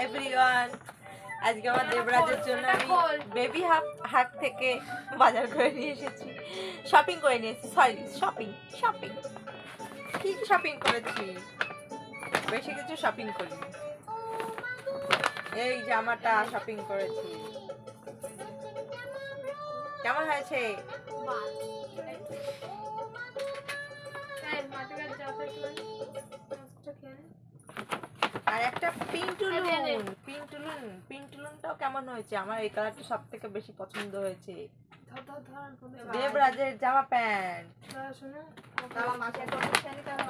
Everyone, আজকে আমার দেবরাজের জন্য আমি বেবি হাট থেকে বাজার করে নিয়ে এসেছি, শপিং করে নিয়েছি। শপিং কি শপিং করেছি, বেশি কিছু শপিং করিনি। এই জামাটা শপিং করেছি। কেমন হয়েছে? আর একটা পিন্টুলুনটাও কেমন হয়েছে? আমার এই কালারটা সব থেকে বেশি পছন্দ হয়েছে। দেবরাজের জামা প্যান্ট,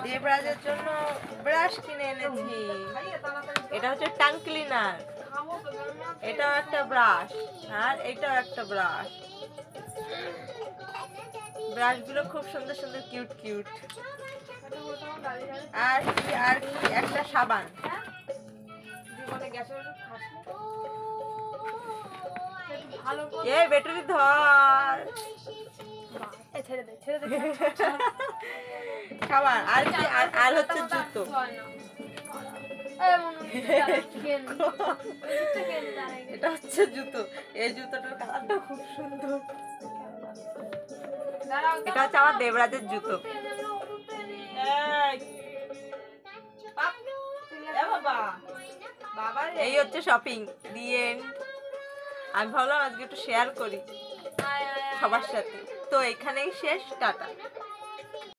দেবরাজের জন্য ব্রাশ কিনে এনেছি। এটা হচ্ছে টাং ক্লিনার, এটাও একটা ব্রাশ, আর এটাও একটা ব্রাশ। ব্রাশগুলো খুব সুন্দর সুন্দর, কিউট কিউট। আর কি একটা সাবান। ব্যাটারি ধর, সাবান। আর কি আর হচ্ছে জুতো। এটা হচ্ছে জুতো। এই জুতোটার কালারটা খুব সুন্দর। এটা হচ্ছে আমার দেবরাজের জুতো। এই হচ্ছে শপিং দিয়ে। আমি ভাবলাম আজকে একটু শেয়ার করি সবার সাথে। তো এখানেই শেষ, টাটা।